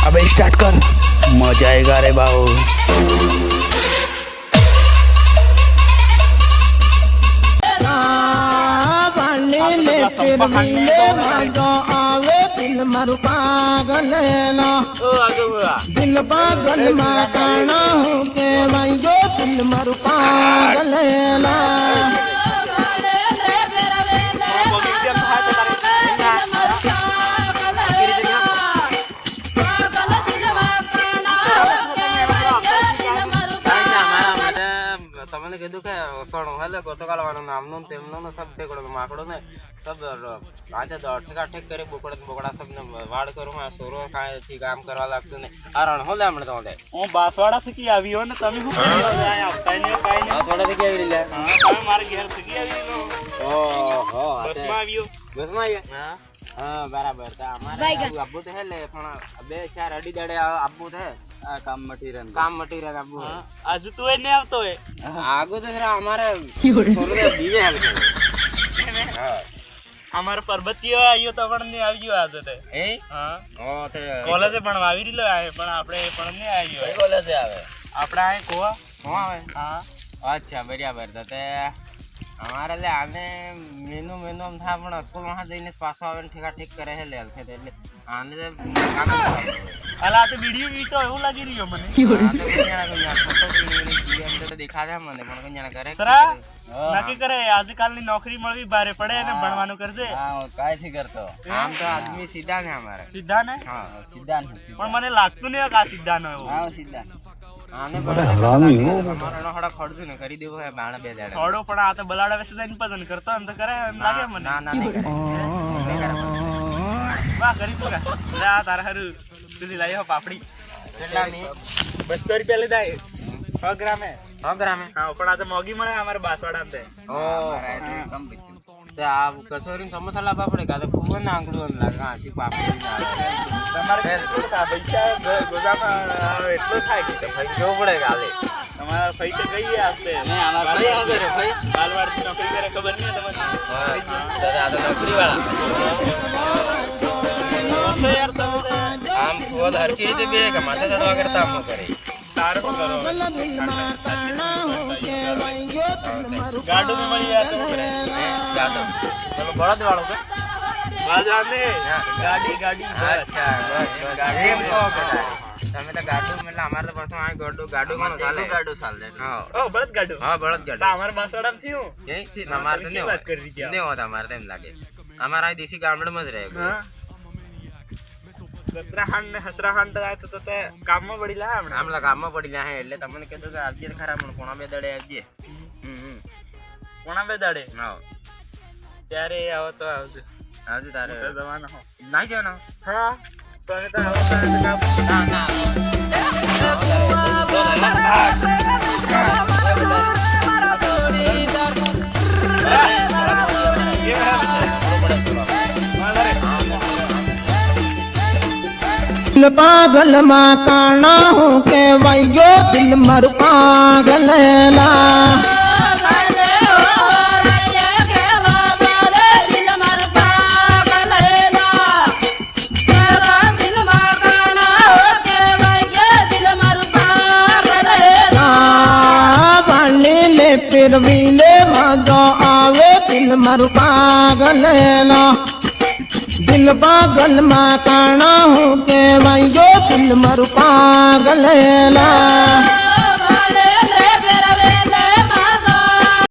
अबे स्टार्ट कर, मजा आएगा रे बाबू। दिल मरु पागल दिल पागल माना हूँ के भाई जो दिल मरु पागल તમને કીધું કે પણ હાલે ગોતકાલ વાળો નામનો તેમનો સબ ઠેકડો માકડો ને સબ આજે ઠેકા ઠેક કરી બોકડા સબ ને વાડ કરું આ સોરો કાંઈ થી કામ કરવા લાગતું ને આ રણ હોલે હમણે તો હું બાસવાડા થી આવ્યો ને તમે શું કરી રહ્યા કાઈ ને બાસવાડા થી આવી લે તમે મારે ઘેર થી આવી લો ઓહો બસમાં આવ્યો હા હા બરાબર તો અમારે આબુ તો હે લે પણ બે ચાર અડી દાડે આબુ છે काम मटीरियल अब आज तू नहीं આવતો है आगो तो जरा हमारे थोड़े बीवे है हां हमारे पर्वतीय आयो तो पण नहीं આવ્યો आज तो ए हां ओ ते कॉलेज ભણવાવી રીલો આય પણ આપણે પણ નહીં આવ્યો कॉलेज આવે આપણે આય કોવા કોવા આવે हां अच्छा बराबर तो ते हमारे ले आने मेनू हम था पण स्कूल वहां जઈને પાછો આવે ને ઠેકા ઠેક કરે હે લે એટલે આને કામ અલા તો વિડિયો વી તો એવું લાગી રહ્યો મને ફોટો દેખા રહ્યા મને પણ કન્યા કરે સરા નકી કરે આજકાલની નોકરી મળવી બારે પડે અને ભણવાનું કરજે હા કાઈ થી કરતો આમ તો આદમી સીધા ને અમારે સીધા ને હા સીધા ને પણ મને લાગતું નહીં કે આ સીધા નો હા સીધા આને હરામી હો મારો હડા ખડતું ને કરી દેવો હે બાણા બે દાડા થોડો પણ આ તો બલાડા વેસે જઈને પસંદ કરતો એમ તો કરે એમ લાગે મને ના ના નહીં કરે વાહ કરી તો લા તારા હરુ તું લાયો પાપડી કેટલા ની 200 રૂપિયા લીધા 100 ગ્રામ હે 100 ગ્રામ હે હા પણ આ તો મોગી મળે અમારે બાસવાડા માં ઓ કમ પીછું તે આ કચોરી સમોસા લાવવા પડે કાતે ફૂગન ના આંગળું લાગે આશી પાપડી ના તમારે પૈસા ગોદામાં એટલો થાય કે ભાઈ જો પડે ગાલે તમારા ફઈ તો ગઈ આસ્તે મે અમાર ફઈ વગર ફઈ બાલવાડ ની નોકરી કરે ખબર નહીં તમને હા દાદા આ નોકરી વાળા यार આમ ફોલ હર ચીજ બે કે માથે ચડવા કરતા આમ કરે તાર કો કરો ગાડો में मળી जाते गाडो चलो बड़द वालों का बाजार में गाड़ी अच्छा गाड़ी में को તમે તો ગાડો એટલે અમાર તો પાછો આ ગાડો કોણ ચાલે ગાડો ચાલે હા ઓ બળદ ગાડો હા બળદ ગાડો અમાર બાસવાડા માં થયું એ થી અમાર તો નહીં વાત કરી દીધી નહીં હોતા અમાર તો એમ લાગે અમાર આ દેશી ગામડ માં જ રહે હા સત્રાહન ને હસરાહન તો આતો તો તે કામમાં પડીલા હમણે આમલા કામમાં પડીલા હે એટલે તમને કીધું કે આવજે ખરા પણ કોણા બે દડે આવજે કોણા બે દડે હા ત્યારે આવો તો આવજે તારે જવાનો હો નહીં જવાનો હા તમે તો આવો ના ના दिल पागल माँ काना हूँ के वाइयो दिल मर पागल फिर मिले मजा आवे दिल मर पागल दिल पागल माँ काना हूँ के भाई जो दिल मर पागल